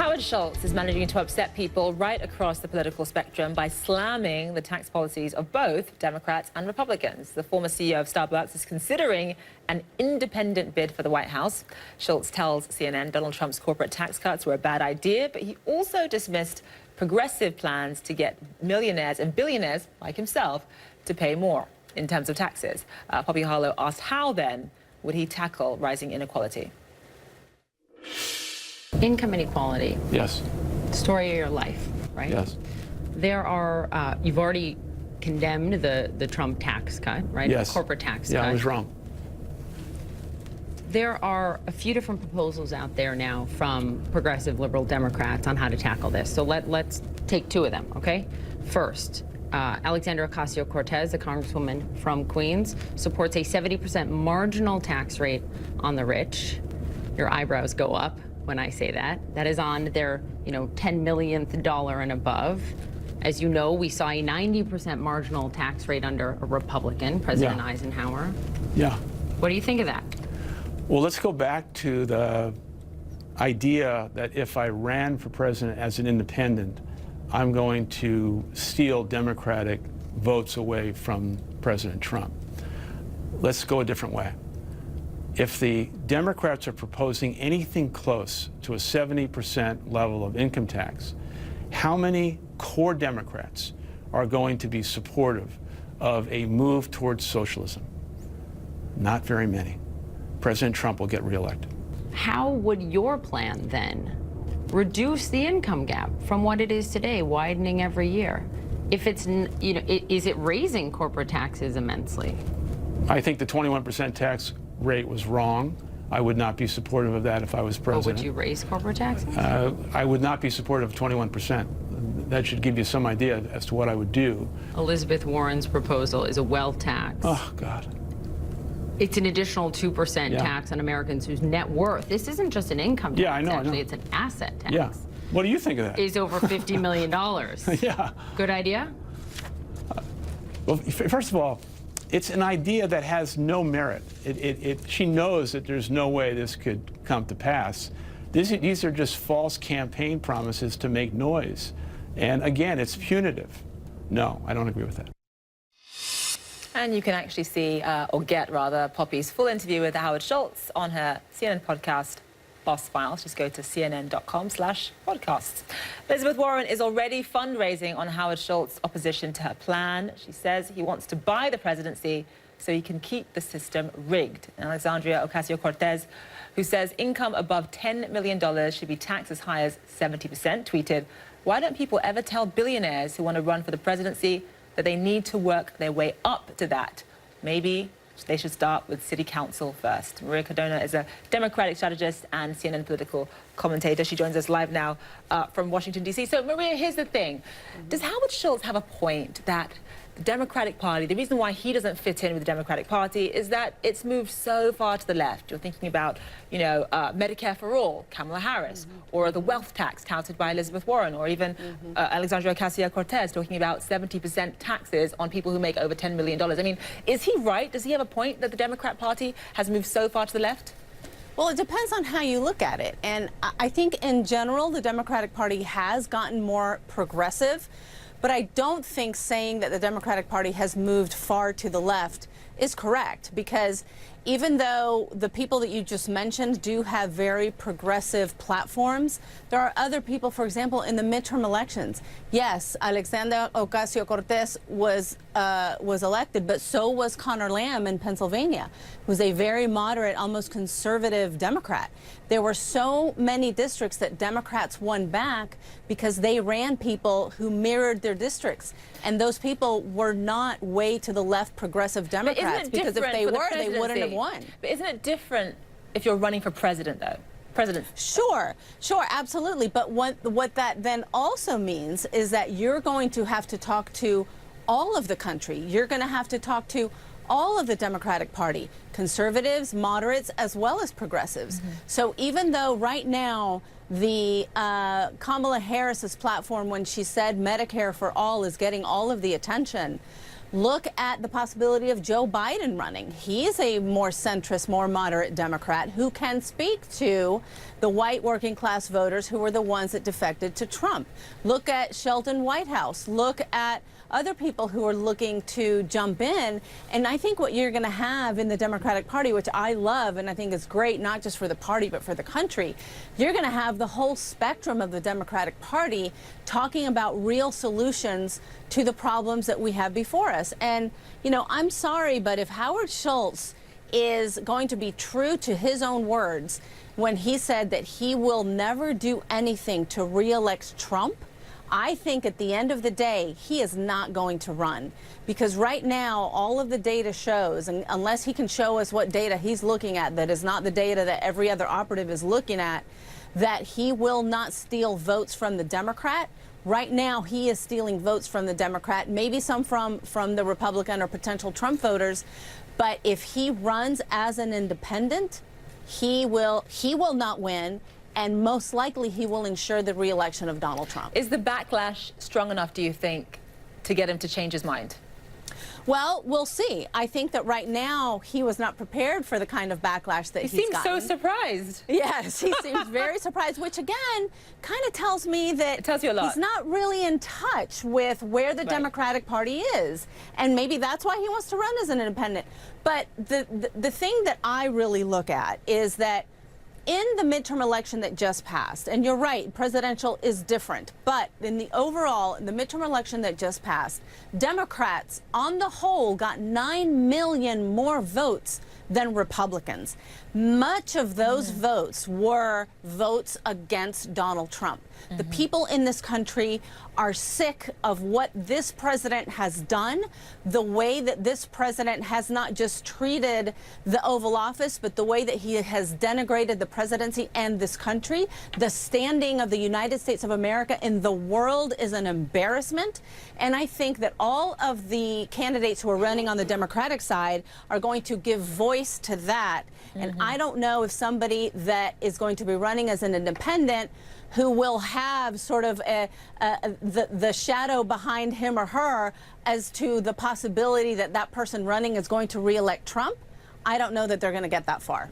Howard Schultz is managing to upset people right across the political spectrum by slamming the tax policies of both Democrats and Republicans. The former CEO of Starbucks is considering an independent bid for the White House. Schultz tells CNN Donald Trump's corporate tax cuts were a bad idea, but he also dismissed progressive plans to get millionaires and billionaires like himself to pay more in terms of taxes. Poppy Harlow asked how then would he tackle rising inequality? Income inequality. Yes. Story of your life, right? Yes. There are, you've already condemned the Trump tax cut, right? Yes. The corporate tax cut. Yeah, I was wrong. There are a few different proposals out there now from progressive liberal Democrats on how to tackle this. So let's take two of them, okay? First, Alexandria Ocasio-Cortez, the congresswoman from Queens, supports a 70% marginal tax rate on the rich. Your eyebrows go up when I say that. That is on their, $10 millionth dollar and above. As you know, we saw a 90% marginal tax rate under a Republican, President Eisenhower. Yeah. What do you think of that? Well, let's go back to the idea that if I ran for president as an independent, I'm going to steal Democratic votes away from President Trump. Let's go a different way. If the Democrats are proposing anything close to a 70% level of income tax, how many core Democrats are going to be supportive of a move towards socialism? Not very many. President Trump will get reelected. How would your plan then reduce the income gap from what it is today, widening every year? If it's, is it raising corporate taxes immensely? I think the 21% tax rate was wrong. I would not be supportive of that if I was president. Or would you raise corporate taxes? I would not be supportive of 21%. That should give you some idea as to what I would do. Elizabeth Warren's proposal is a wealth tax. Oh, God. It's an additional 2% tax on Americans whose net worth, this isn't just an income tax, yeah, I know, actually, it's an asset tax. Yeah. What do you think of that? Is over $50 million. Yeah. Good idea? Well, first of all, it's an idea that has no merit. She knows that there's no way this could come to pass. These are just false campaign promises to make noise. And again, it's punitive. No, I don't agree with that. And you can actually see, or get rather, Poppy's full interview with Howard Schultz on her CNN podcast, Boss Files. Just go to cnn.com/podcasts. Elizabeth Warren is already fundraising on Howard Schultz's opposition to her plan. She says he wants to buy the presidency so he can keep the system rigged. And Alexandria Ocasio-Cortez, who says income above $10 million should be taxed as high as 70%, tweeted, "Why don't people ever tell billionaires who want to run for the presidency that they need to work their way up to that? Maybe they should start with city council first." Maria Cardona is a Democratic strategist and CNN political commentator. She joins us live now from Washington, D.C. So, Maria, here's the thing. Does Howard Schultz have a point that the Democratic Party, the reason why he doesn't fit in with the Democratic Party is that it's moved so far to the left? You're thinking about, Medicare for all, Kamala Harris, or the wealth tax touted by Elizabeth Warren, or even Alexandria Ocasio-Cortez talking about 70% taxes on people who make over $10 million. I mean, is he right? Does he have a point that the Democrat Party has moved so far to the left? Well, it depends on how you look at it. And I think in general, the Democratic Party has gotten more progressive. But I don't think saying that the Democratic Party has moved far to the left is correct, because even though the people that you just mentioned do have very progressive platforms, there are other people, for example, in the midterm elections. Yes, Alexandria Ocasio-Cortez was elected, but so was Conor Lamb in Pennsylvania, who's a very moderate, almost conservative Democrat. There were so many districts that Democrats won back because they ran people who mirrored their districts. And those people were not way to the left progressive Democrats, because if they were, they wouldn't have won. But isn't it different if you're running for president, though? President. Sure, absolutely. But what that then also means is that you're going to have to talk to all of the country. You're going to have to talk to all of the Democratic Party, conservatives, moderates, as well as progressives. So even though right now the Kamala Harris's platform, when she said Medicare for all, is getting all of the attention, Look at the possibility of Joe Biden running. He's a more centrist, more moderate Democrat who can speak to the white working class voters who were the ones that defected to Trump. Look at Sheldon Whitehouse. Look at other people who are looking to jump in. And I think what you're going to have in the Democratic Party, which I love and I think is great, not just for the party, but for the country, you're going to have the whole spectrum of the Democratic Party talking about real solutions to the problems that we have before us. And, you know, I'm sorry, but if Howard Schultz is going to be true to his own words when he said that he will never do anything to re-elect Trump, I think at the end of the day, he is not going to run, because right now all of the data shows, and unless he can show us what data he's looking at that is not the data that every other operative is looking at, that he will not steal votes from the Democrat. Right now, he is stealing votes from the Democrat, maybe some from the Republican or potential Trump voters. But if he runs as an independent, he will not win. And most likely, he will ensure the re-election of Donald Trump. Is the backlash strong enough, do you think, to get him to change his mind? Well, we'll see. I think that right now he was not prepared for the kind of backlash that he's gotten. He seems so surprised. Yes, he seems very surprised, which again kind of tells me that it tells you a lot. He's not really in touch with where the Democratic Party is. And maybe that's why he wants to run as an independent. But the thing that I really look at is that in the midterm election that just passed, and you're right, presidential is different, but in the overall, the midterm election that just passed, Democrats on the whole got 9 million more votes than Republicans. Much of those votes were votes against Donald Trump. The people in this country are sick of what this president has done, the way that this president has not just treated the Oval Office, but the way that he has denigrated the presidency and this country. The standing of the United States of America in the world is an embarrassment. And I think that all of the candidates who are running on the Democratic side are going to give voice to that. And I don't know if somebody that is going to be running as an independent who will have sort of the shadow behind him or her as to the possibility that that person running is going to re-elect Trump, I don't know that they're going to get that far.